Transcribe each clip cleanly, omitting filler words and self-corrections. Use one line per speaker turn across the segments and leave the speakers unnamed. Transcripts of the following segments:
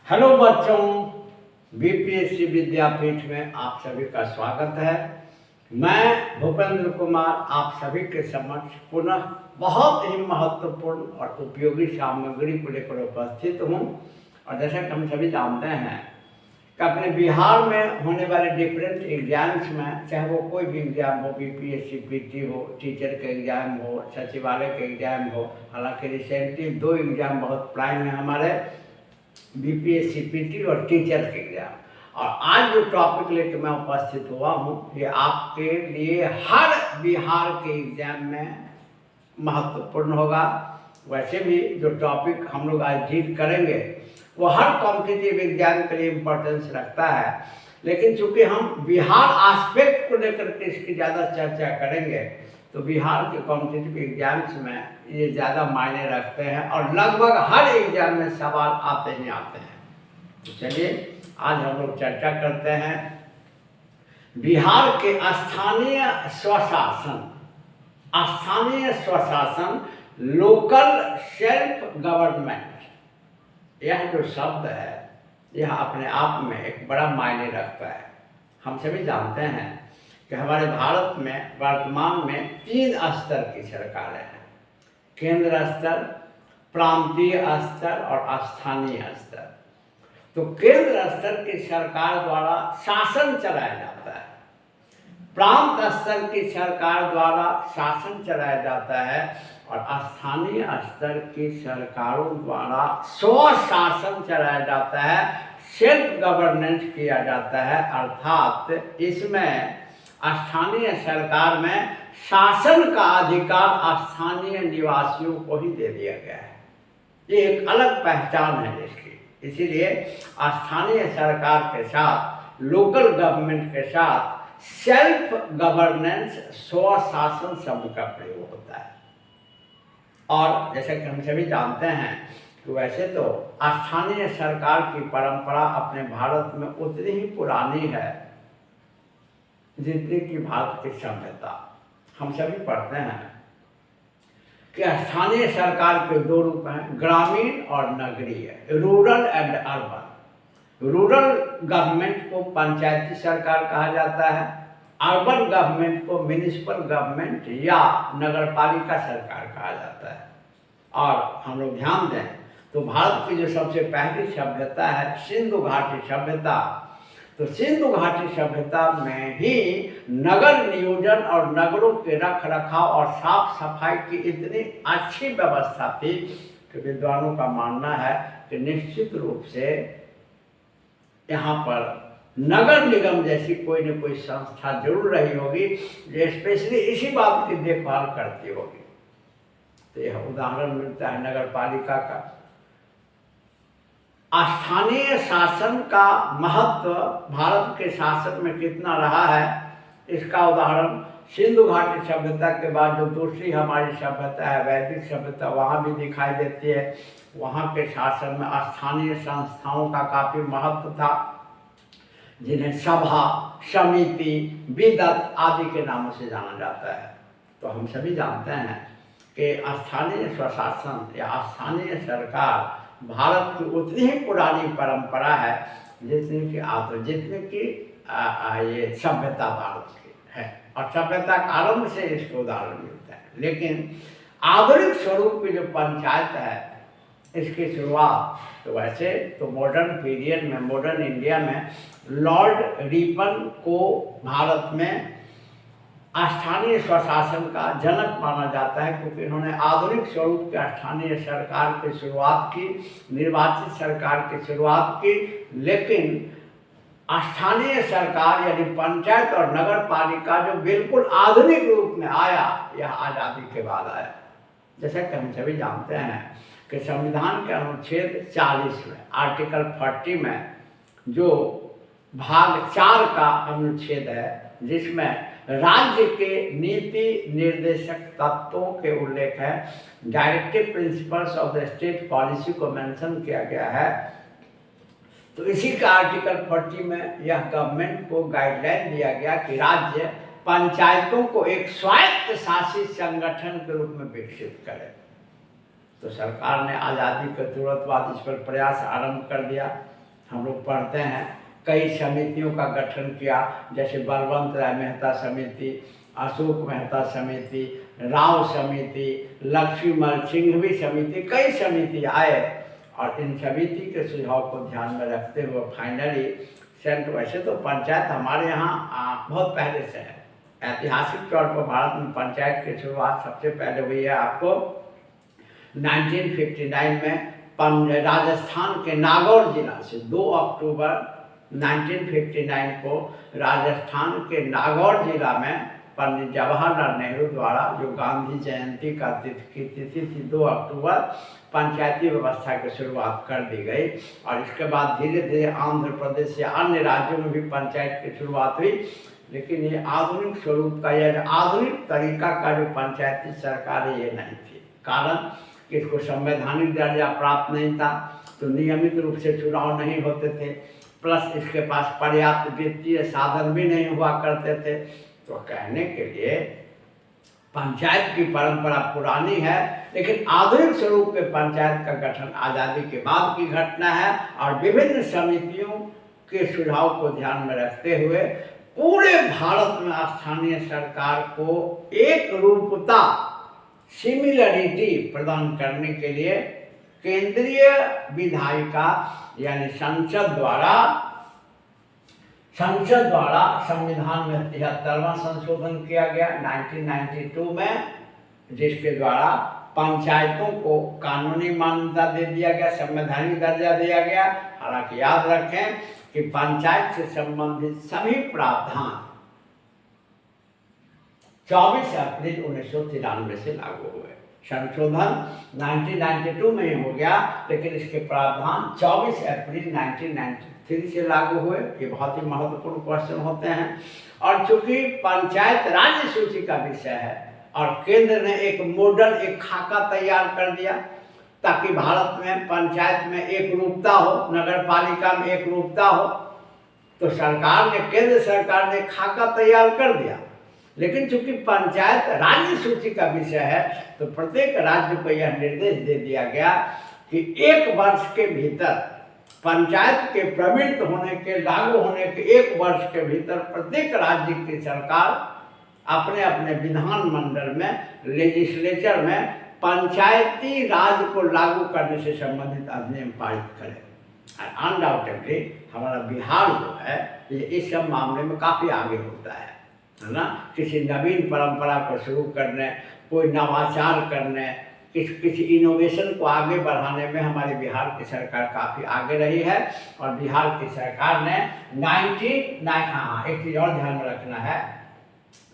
Hello बच्चों, BPSC विद्यापीठ में आप सभी का स्वागत है। मैं भूपेंद्र कुमार आप सभी के समक्ष पुनः बहुत ही महत्वपूर्ण और उपयोगी सामग्री को लेकर उपस्थित हूँ। और जैसा कि हम सभी जानते हैं कि अपने बिहार में होने वाले डिफरेंट एग्जाम्स में, चाहे वो कोई भी एग्ज़ाम हो, बीपीएससी पीटी हो, टीचर के एग्ज़ाम हो, सचिवालय के एग्ज़ाम हो, हालांकि रिसेंटली 2 एग्ज़ाम बहुत प्राइम है हमारे, बीपीएससी पीटी और टीचर के एग्जाम। और आज जो टॉपिक लेकर मैं उपस्थित हुआ हूँ ये आपके लिए हर बिहार के एग्जाम में महत्वपूर्ण होगा। वैसे भी जो टॉपिक हम लोग आज डील करेंगे वो हर कॉम्पिटिटिव एग्जाम के लिए इम्पोर्टेंस रखता है, लेकिन चूंकि हम बिहार एस्पेक्ट को लेकर के इसकी ज़्यादा चर्चा करेंगे तो बिहार के कॉम्पिटिटिव एग्जाम्स में ये ज़्यादा मायने रखते हैं और लगभग हर एग्जाम में सवाल आते ही आते हैं। तो चलिए आज हम लोग चर्चा करते हैं बिहार के स्थानीय स्वशासन, लोकल सेल्फ गवर्नमेंट। यह जो शब्द है यह अपने आप में एक बड़ा मायने रखता है। हम सभी जानते हैं कि हमारे भारत में वर्तमान में 3 स्तर की सरकारें हैं: केंद्र स्तर, प्रांतीय स्तर और स्थानीय स्तर। तो केंद्र स्तर की सरकार द्वारा शासन चलाया जाता है, प्रांत स्तर की सरकार द्वारा शासन चलाया जाता है और स्थानीय स्तर की सरकारों द्वारा स्वशासन चलाया जाता है, सेल्फ गवर्नेंस किया जाता है। अर्थात इसमें स्थानीय सरकार में शासन का अधिकार स्थानीय निवासियों को ही दे दिया गया है। ये एक अलग पहचान है इसकी। इसीलिए स्थानीय सरकार के साथ, लोकल गवर्नमेंट के साथ सेल्फ गवर्नेंस, स्वशासन शब्द का प्रयोग होता है। और जैसे कि हम सभी जानते हैं कि वैसे तो स्थानीय सरकार की परंपरा अपने भारत में उतनी ही पुरानी है जितनी की भारत की सभ्यता। हम सभी पढ़ते हैं कि स्थानीय सरकार के 2 रूप हैं, ग्रामीण और नगरीय, rural and urban. Rural government को पंचायती सरकार कहा जाता है, अर्बन गवर्नमेंट को म्युनिसिपल गवर्नमेंट या नगरपालिका सरकार कहा जाता है। और हम लोग ध्यान दें तो भारत की जो सबसे पहली सभ्यता है सिंधु घाटी सभ्यता, तो सिंधु घाटी सभ्यता में ही नगर नियोजन और नगरों के रख रखाव और साफ सफाई की इतनी अच्छी व्यवस्था थी कि विद्वानों का मानना है कि निश्चित रूप से यहाँ पर नगर निगम जैसी कोई न कोई संस्था जरूर रही होगी जो स्पेशली इसी बात की देखभाल करती होगी। तो यह उदाहरण मिलता है नगर पालिका का। स्थानीय शासन का महत्व भारत के शासन में कितना रहा है इसका उदाहरण सिंधु घाटी सभ्यता के बाद जो दूसरी हमारी सभ्यता है वैदिक सभ्यता, वहाँ भी दिखाई देती है। वहाँ के शासन में स्थानीय संस्थाओं का काफ़ी महत्व था, जिन्हें सभा, समिति, विदत आदि के नामों से जाना जाता है। तो हम सभी जानते हैं कि स्थानीय स्वशासन या स्थानीय सरकार भारत की उतनी ही पुरानी परंपरा है जितनी की ये सभ्यता भारत की है। और सभ्यता का आरंभ से इसको उदाहरण मिलता है। लेकिन आधुनिक स्वरूप की जो पंचायत है इसकी शुरुआत तो वैसे तो मॉडर्न पीरियड में, मॉडर्न इंडिया में लॉर्ड रिपन को भारत में स्थानीय स्वशासन का जनक माना जाता है, क्योंकि इन्होंने आधुनिक स्वरूप के स्थानीय सरकार की शुरुआत की, निर्वाचित सरकार की शुरुआत की। लेकिन स्थानीय सरकार यानी पंचायत और नगर पालिका जो बिल्कुल आधुनिक रूप में आया यह आज़ादी के बाद आया। जैसा कि हम सभी जानते हैं कि संविधान के अनुच्छेद 40 में, आर्टिकल 40 में जो भाग 4 का अनुच्छेद है जिसमें राज्य के नीति निर्देशक तत्वों के उल्लेख है, directive principles of the state policy को मेंशन किया गया है। तो इसी का आर्टिकल 40 में यह गवर्नमेंट को गाइडलाइन दिया गया कि राज्य पंचायतों को एक स्वायत्त शासित संगठन के रूप में विकसित करे। तो सरकार ने आज़ादी के तुरंत बाद इस पर प्रयास आरंभ कर दिया हम लोग पढ़ते हैं। कई समितियों का गठन किया, जैसे बलवंत राय मेहता समिति, अशोक मेहता समिति, राव समिति, लक्ष्मीमल सिंघवी समिति, कई समिति आए और इन समिति के सुझाव को ध्यान में रखते हुए फाइनली वैसे तो पंचायत हमारे यहाँ बहुत पहले से है। ऐतिहासिक तौर पर भारत में पंचायत की शुरुआत सबसे पहले हुई है आपको 1959 में राजस्थान के नागौर जिला से। 2 अक्टूबर 1959 को राजस्थान के नागौर जिला में पंडित जवाहरलाल नेहरू द्वारा, जो गांधी जयंती का तिथि थी 2 अक्टूबर, पंचायती व्यवस्था की शुरुआत कर दी गई। और इसके बाद धीरे धीरे आंध्र प्रदेश या अन्य राज्यों में भी पंचायत की शुरुआत हुई। लेकिन ये आधुनिक स्वरूप का या आधुनिक तरीका का जो पंचायती सरकार है ये नहीं थी। कारण कि इसको संवैधानिक दर्जा प्राप्त नहीं था, तो नियमित रूप से चुनाव नहीं होते थे, प्लस इसके पास पर्याप्त वित्तीय साधन भी नहीं हुआ करते थे। तो कहने के लिए पंचायत की परंपरा पुरानी है, लेकिन आधुनिक स्वरूप के पंचायत का गठन आज़ादी के बाद की घटना है। और विभिन्न समितियों के सुझाव को ध्यान में रखते हुए पूरे भारत में स्थानीय सरकार को एक रूपता, सिमिलरिटी प्रदान करने के लिए केंद्रीय विधायिका यानी संसद द्वारा संविधान में 73वां संशोधन किया गया 1992 में, जिसके द्वारा पंचायतों को कानूनी मान्यता दे दिया गया, संवैधानिक दर्जा दिया गया। हालांकि याद रखें कि पंचायत से संबंधित सभी प्रावधान 24 अप्रैल 1993 से लागू हुए। संशोधन 1992 में ही हो गया, लेकिन इसके प्रावधान 24 अप्रैल 1993 से लागू हुए। ये बहुत ही महत्वपूर्ण क्वेश्चन होते हैं। और चूंकि पंचायत राज्य सूची का विषय है और केंद्र ने एक मॉडल, एक खाका तैयार कर दिया ताकि भारत में पंचायत में एक रूपता हो, नगर पालिका में एक रूपता हो, तो सरकार ने, केंद्र सरकार ने खाका तैयार कर दिया। लेकिन चूंकि पंचायत राज्य सूची का विषय है, तो प्रत्येक राज्य को यह निर्देश दे दिया गया कि 1 वर्ष के भीतर पंचायत के प्रवृत्त होने के, लागू होने के 1 वर्ष के भीतर प्रत्येक राज्य की सरकार अपने अपने विधानमंडल में, लेजिस्लेचर में पंचायती राज को लागू करने से संबंधित अधिनियम पारित करे। अनडाउटेडली हमारा बिहार जो है ये इस सब मामले में काफ़ी आगे होता है ना। किसी नवीन परंपरा को शुरू करने, कोई नवाचार करने, किसी इनोवेशन को आगे बढ़ाने में हमारे बिहार की सरकार काफ़ी आगे रही है। और बिहार की सरकार ने एक चीज़ और ध्यान में रखना है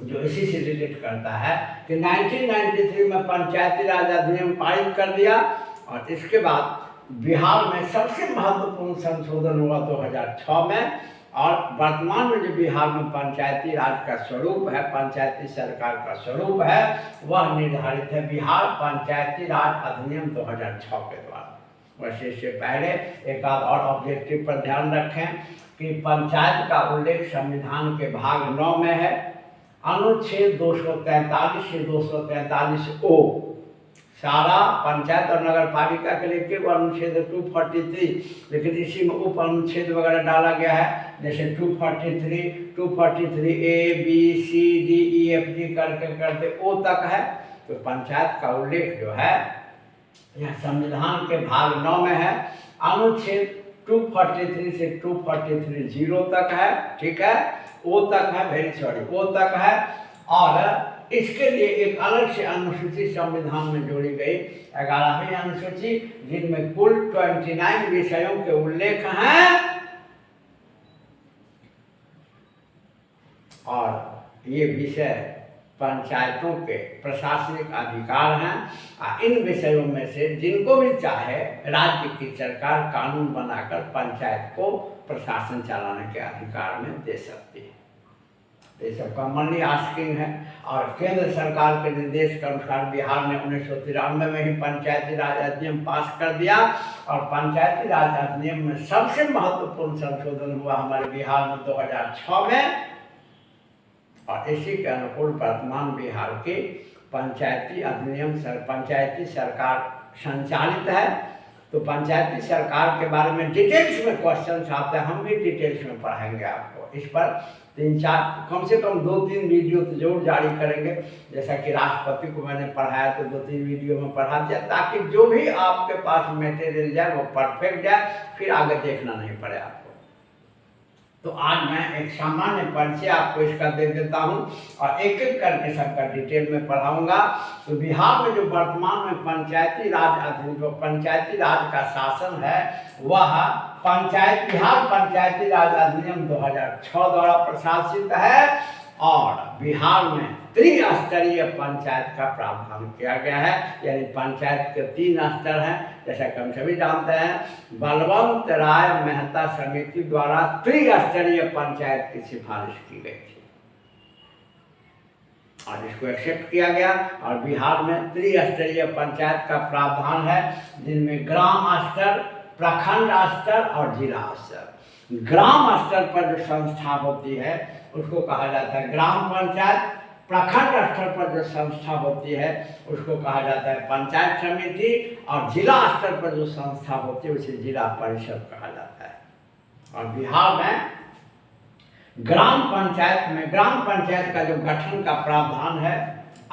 जो इसी से रिलेट करता है कि 1993 में पंचायती राज अधिनियम पारित कर दिया। और इसके बाद बिहार में सबसे महत्वपूर्ण संशोधन हुआ 2006 में। और वर्तमान में जो बिहार में पंचायती राज का स्वरूप है, पंचायती सरकार का स्वरूप है, वह निर्धारित है बिहार पंचायती राज अधिनियम 2006 के द्वारा। वैसे इससे पहले एक आध और ऑब्जेक्टिव पर ध्यान रखें कि पंचायत का उल्लेख संविधान के भाग 9 में है, अनुच्छेद 243 से 243O। सारा पंचायत और नगर पालिका के लिए केवल अनुच्छेद 243, लेकिन इसी में उप अनुच्छेद वगैरह डाला गया है, जैसे 243A B C D E F G करते O तक है। तो पंचायत का उल्लेख जो है यह संविधान के भाग 9 में है, अनुच्छेद 243 से 243(0) तक है, ठीक है, O तक है, O तक है। और इसके लिए एक अलग से अनुसूची संविधान में जोड़ी गई, 11वीं अनुसूची, जिनमें कुल 29 विषयों के उल्लेख हैं। और ये विषय पंचायतों के प्रशासनिक अधिकार हैं। इन विषयों में से जिनको भी चाहे राज्य की सरकार कानून बनाकर पंचायत को प्रशासन चलाने के अधिकार में दे सकती है। ये सब कॉमनली आस्किंग है। और केंद्र सरकार के निर्देश के अनुसार बिहार ने 1993 में ही पंचायती राज अधिनियम पास कर दिया। और पंचायती राज अधिनियम में सबसे महत्वपूर्ण संशोधन हुआ हमारे बिहार में 2006 में। और इसी के अनुकूल वर्तमान बिहार की पंचायती अधिनियम पंचायती सरकार संचालित है। तो पंचायती सरकार के बारे में डिटेल्स में क्वेश्चन आते हैं, हम भी डिटेल्स में पढ़ाएंगे आपको। इस पर 3-4 कम से कम 2-3 वीडियो तो जरूर जारी करेंगे। जैसा कि राष्ट्रपति को मैंने पढ़ाया तो 2-3 वीडियो में पढ़ा दिया, ताकि जो भी आपके पास मटेरियल जाए वो परफेक्ट जाए, फिर आगे देखना नहीं पड़े आपको। तो आज मैं एक सामान्य परिचय आपको इसका दे देता हूं और एक एक करके सबका डिटेल में पढ़ाऊंगा। तो बिहार में जो वर्तमान में पंचायती राज का शासन है वह बिहार पंचायती राज अधिनियम 2006 द्वारा प्रशासित है और बिहार में त्रिस्तरीय पंचायत का प्रावधान किया गया है। यानी पंचायत के 3 स्तर हैं, जैसा कि हम सभी जानते हैं। बलवंत राय मेहता समिति द्वारा त्रिस्तरीय पंचायत की सिफारिश की गई थी और इसको एक्सेप्ट किया गया और बिहार में त्रिस्तरीय पंचायत का प्रावधान है, जिनमें ग्राम स्तर, प्रखंड स्तर और जिला स्तर। ग्राम स्तर पर जो संस्था होती है उसको कहा जाता है ग्राम पंचायत। प्रखंड स्तर पर जो संस्था होती है उसको कहा जाता है पंचायत समिति और जिला स्तर पर जो संस्था होती है उसे जिला परिषद कहा जाता है। और बिहार में ग्राम पंचायत का जो गठन का प्रावधान है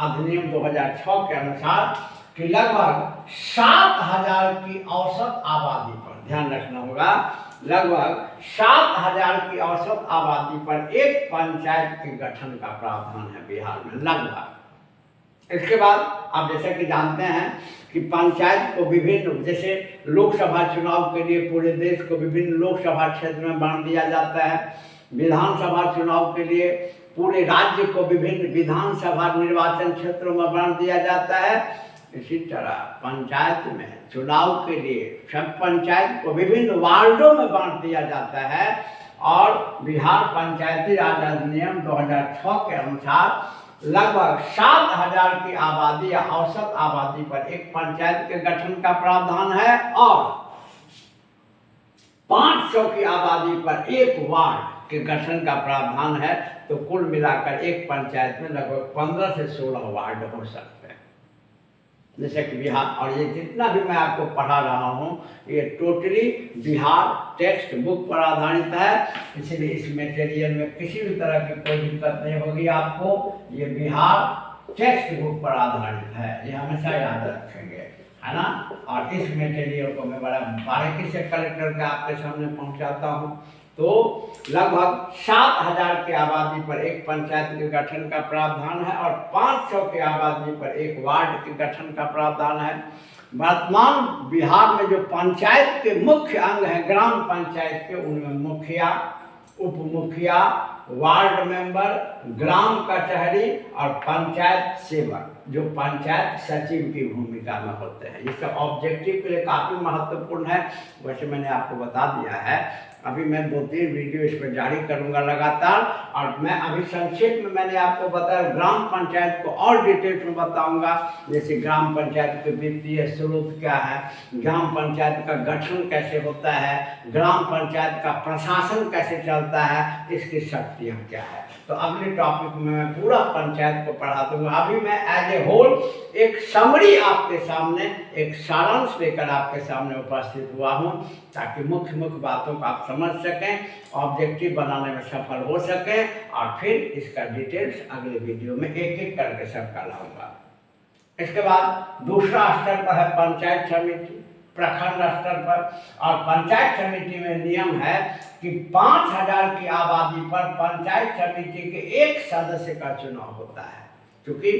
अधिनियम 2006 के अनुसार कि लगभग 7,000 की औसत आबादी पर, ध्यान रखना होगा, लगभग 7,000 की औसत आबादी पर एक पंचायत के गठन का प्रावधान है बिहार में लगभग। इसके बाद आप जैसे कि जानते हैं कि पंचायत को विभिन्न, जैसे लोकसभा चुनाव के लिए पूरे देश को विभिन्न लोकसभा क्षेत्र में बांट दिया जाता है, विधानसभा चुनाव के लिए पूरे राज्य को विभिन्न विधानसभा निर्वाचन क्षेत्रों में बांट दिया जाता है। इसी तरह पंचायत में चुनाव के लिए सब पंचायत को विभिन्न वार्डों में बांट दिया जाता है और बिहार पंचायती राज अधिनियम 2006 के अनुसार लगभग 7,000 की आबादी या औसत आबादी पर एक पंचायत के गठन का प्रावधान है और 500 की आबादी पर एक वार्ड के गठन का प्रावधान है। तो कुल मिलाकर एक पंचायत में लगभग 15 से 16 वार्ड हो सकते हैं, जैसे कि बिहार। और ये जितना भी मैं आपको पढ़ा रहा हूँ ये टोटली बिहार टेक्स्ट बुक पर आधारित है, इसलिए इस मटेरियल में किसी भी तरह की कोई दिक्कत नहीं होगी आपको। ये बिहार टेक्स्ट बुक पर आधारित है, ये हमेशा याद रखेंगे, है ना। और इस मटेरियल को मैं बड़ा बारीकी से कलेक्ट करके आपके सामने पहुँचाता हूँ। तो लगभग 7,000 की आबादी पर एक पंचायत के गठन का प्रावधान है और 500 की आबादी पर एक वार्ड के गठन का प्रावधान है। वर्तमान बिहार में जो पंचायत के मुख्य अंग हैं ग्राम पंचायत के, उनमें मुखिया, उप मुखिया, वार्ड मेंबर, ग्राम कचहरी और पंचायत सेवक जो पंचायत सचिव की भूमिका में होते हैं। ये सब ऑब्जेक्टिव के लिए काफ़ी महत्वपूर्ण है। वैसे मैंने आपको बता दिया है, अभी मैं 2-3 वीडियो इस पर जारी करूंगा लगातार। और मैं अभी संक्षेप में मैंने आपको बताया, ग्राम पंचायत को और डिटेल्स में बताऊंगा, जैसे ग्राम पंचायत के वित्तीय स्रोत क्या है, ग्राम पंचायत का गठन कैसे होता है, ग्राम पंचायत का प्रशासन कैसे चलता है, इसकी शक्तियाँ क्या है। तो अगले टॉपिक में मैं पूरा पंचायत को पढ़ा दूंगा। अभी मैं एज ए होल एक समरी आपके सामने, एक सारांश लेकर आपके सामने उपस्थित हुआ हूं, ताकि मुख्य बातों को आप समझ सकें, ऑब्जेक्टिव बनाने में सफल हो सकें और फिर इसका डिटेल्स अगले वीडियो में एक एक करके सबका लाऊंगा। इसके बाद दूसरा स्तर पर है पंचायत समिति, प्रखंड स्तर पर। और पंचायत समिति में नियम है कि 5,000 की आबादी पर पंचायत समिति के एक सदस्य का चुनाव होता है, क्योंकि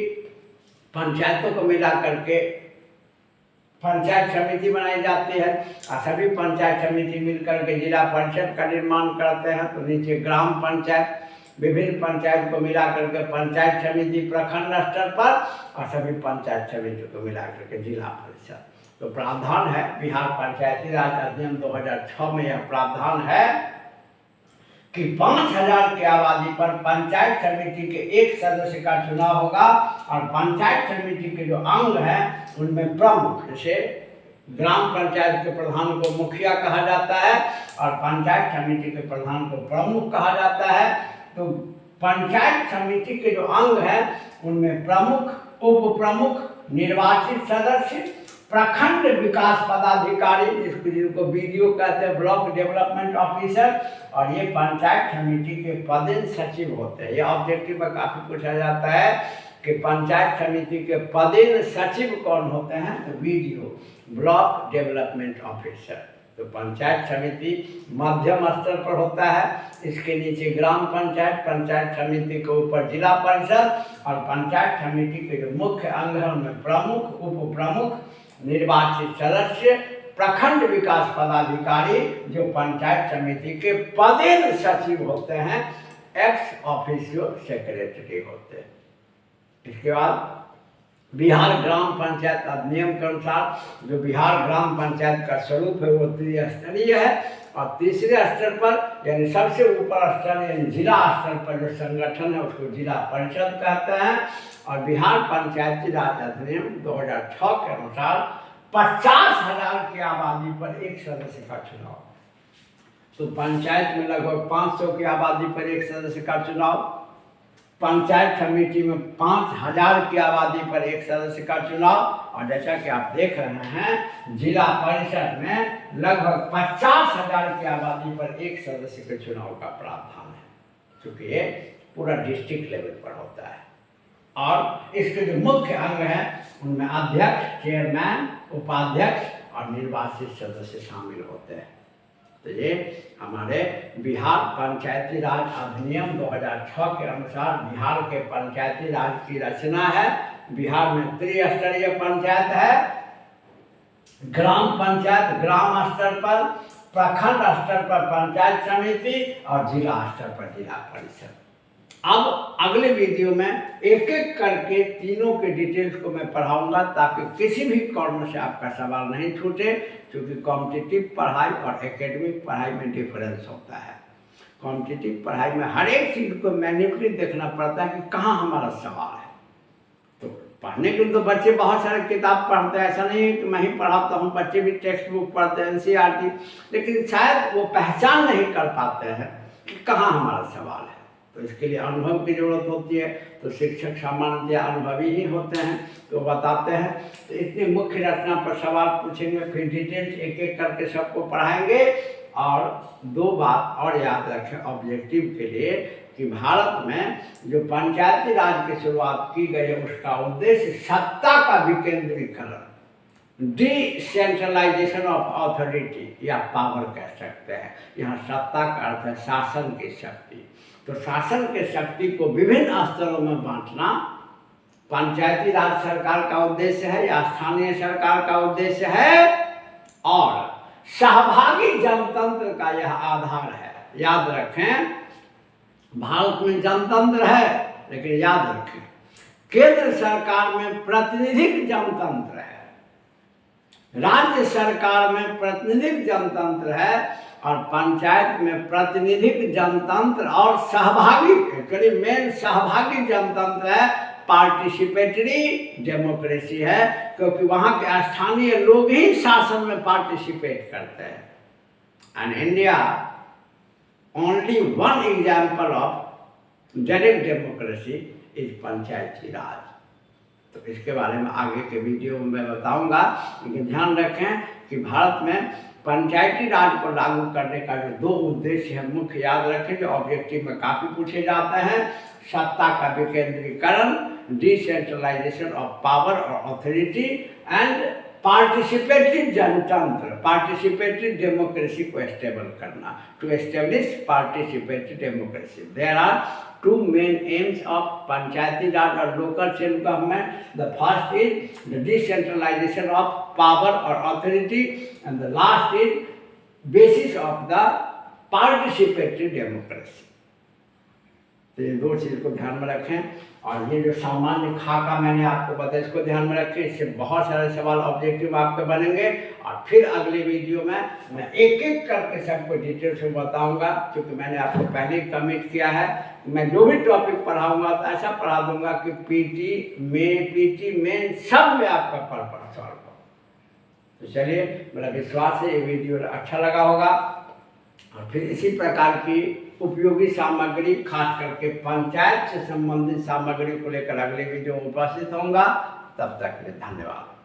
पंचायतों को मिला करके पंचायत समिति बनाई जाती है और सभी पंचायत समिति मिलकर के जिला परिषद का निर्माण करते हैं। तो नीचे ग्राम पंचायत, विभिन्न पंचायत को मिला करके पंचायत समिति प्रखंड स्तर पर और सभी पंचायत समिति को मिला करके जिला परिषद। तो प्रावधान है बिहार पंचायती राज अधिनियम 2006 में यह प्रावधान है कि 5,000 की आबादी पर पंचायत समिति के एक सदस्य का चुनाव होगा और पंचायत समिति के जो अंग हैं उनमें प्रमुख, जैसे ग्राम पंचायत के प्रधान को मुखिया कहा जाता है और पंचायत समिति के प्रधान को प्रमुख कहा जाता है। तो पंचायत समिति के जो अंग हैं उनमें प्रमुख, उप प्रमुख, निर्वाचित सदस्य प्रखंड विकास पदाधिकारी, जिनको बीडीओ कहते हैं, ब्लॉक डेवलपमेंट ऑफिसर, और ये पंचायत समिति के पदेन सचिव होते हैं। ये ऑब्जेक्टिव में काफ़ी पूछा जाता है कि पंचायत समिति के पदेन सचिव कौन होते हैं, तो बीडीओ, ब्लॉक डेवलपमेंट ऑफिसर। तो पंचायत समिति मध्यम स्तर पर होता है, इसके नीचे ग्राम पंचायत, पंचायत समिति के ऊपर जिला परिषद, और पंचायत समिति के जो मुख्य अंग हैं उनमें प्रमुख, उप प्रमुख, निर्वाचित सदस्य, प्रखंड विकास पदाधिकारी, जो पंचायत समिति के पदेन सचिव होते हैं, एक्स ऑफिसियो सेक्रेटरी होते हैं। इसके बाद बिहार ग्राम पंचायत अधिनियम के अनुसार जो बिहार ग्राम पंचायत का स्वरूप है वो त्रिस्तरीय है, और तीसरे स्तर पर यानी सबसे ऊपर स्तर यानी जिला स्तर पर जो संगठन है उसको जिला परिषद कहते हैं। और बिहार पंचायती राज अधिनियम 2006 के अनुसार 50,000 की आबादी पर एक सदस्य का चुनाव। तो पंचायत में लगभग 500 की आबादी पर एक सदस्य का चुनाव, पंचायत समिति में 5,000 की आबादी पर एक सदस्य का चुनाव, और जैसा कि आप देख रहे हैं जिला परिषद में लगभग 50,000 की आबादी पर एक सदस्य के चुनाव का प्रावधान है, क्योंकि ये पूरा डिस्ट्रिक्ट लेवल पर होता है। और इसके जो मुख्य अंग हैं उनमें अध्यक्ष, चेयरमैन, उपाध्यक्ष और निर्वाचित सदस्य शामिल होते हैं। तो ये हमारे बिहार पंचायती राज अधिनियम 2006 के अनुसार बिहार के पंचायती राज की रचना है। बिहार में त्रिस्तरीय पंचायत है, ग्राम पंचायत ग्राम स्तर पर, प्रखंड स्तर पर पंचायत समिति और जिला स्तर पर जिला परिषद। अब अगले वीडियो में एक एक करके तीनों के डिटेल्स को मैं पढ़ाऊंगा ताकि किसी भी कॉर्नर से आपका सवाल नहीं छूटे, क्योंकि कॉम्पिटिटिव पढ़ाई और एकेडमिक पढ़ाई में डिफरेंस होता है। कॉम्पिटिटिव पढ़ाई में हर एक चीज़ को मैन्युअली देखना पड़ता है कि कहाँ हमारा सवाल है। तो पढ़ने के लिए तो बच्चे बहुत सारे किताब पढ़ते हैं, ऐसा नहीं है कि मैं ही पढ़ाता हूँ, बच्चे भी टेक्स्ट बुक पढ़ते हैं, NCERT, लेकिन शायद वो पहचान नहीं कर पाते हैं कि कहाँ हमारा सवाल है। तो इसके लिए अनुभव की ज़रूरत होती है। तो शिक्षक सामान्यतः अनुभवी ही होते हैं, तो बताते हैं। तो इतनी मुख्य रचना पर सवाल पूछेंगे, फिर डिटेल्स एक एक करके सबको पढ़ाएंगे। और दो बात और याद रखें ऑब्जेक्टिव के लिए कि भारत में जो पंचायती राज की शुरुआत की गई है उसका उद्देश्य सत्ता का विकेंद्रीकरण, डिसेंट्रलाइजेशन ऑफ अथॉरिटी या पावर कह सकते हैं। यहाँ सत्ता का अर्थ है शासन की शक्ति। तो शासन के शक्ति को विभिन्न स्तरों में बांटना पंचायती राज सरकार का उद्देश्य है या स्थानीय सरकार का उद्देश्य है, और सहभागी जनतंत्र का यह आधार है। याद रखें, भारत में जनतंत्र है, लेकिन याद रखें केंद्र सरकार में प्रतिनिधिक जनतंत्र है, राज्य सरकार में प्रतिनिधिक जनतंत्र है, और पंचायत में प्रतिनिधिक जनतंत्र और सहभागी, एक्चुअली मेन सहभागी जनतंत्र है, पार्टिसिपेटरी डेमोक्रेसी है, क्योंकि वहाँ के स्थानीय लोग ही शासन में पार्टिसिपेट करते हैं। And India only one example of direct democracy is Panchayati Raj. तो इसके बारे में आगे के वीडियो में मैं बताऊंगा, लेकिन ध्यान रखें कि भारत में पंचायती राज को लागू करने का जो दो उद्देश्य है मुख्य याद रखें, जो ऑब्जेक्टिव में काफ़ी पूछे जाते हैं। सत्ता का विकेंद्रीकरण, डिसेंट्रलाइजेशन ऑफ पावर और अथॉरिटी, एंड पार्टिसिपेटरी जनतंत्र, पार्टिसिपेटरी डेमोक्रेसी को एस्टेबल करना, to establish participatory democracy. There are two main aims of Panchayati Raj or local self-government. The first is the decentralization of power or authority, and the last is basis of the participatory democracy. तो ये दो चीज़ को ध्यान में रखें, और ये जो सामान्य खाका मैंने आपको बताया इसको ध्यान में रखें। इससे बहुत सारे सवाल ऑब्जेक्टिव आपके बनेंगे, और फिर अगले वीडियो में मैं एक एक करके सबको डिटेल से बताऊंगा, क्योंकि मैंने आपको पहले ही कमिट किया है। मैं जो भी टॉपिक पढ़ाऊंगा तो ऐसा पढ़ा दूंगा कि पीटी मेन सब में आपका पढ़ सॉल्व हो। तो चलिए, मेरा विश्वास है ये वीडियो अच्छा लगा होगा, और फिर इसी प्रकार की उपयोगी सामग्री खास करके पंचायत से संबंधित सामग्री को लेकर अगले वीडियो में उपस्थित होऊंगा। तब तक के लिए धन्यवाद।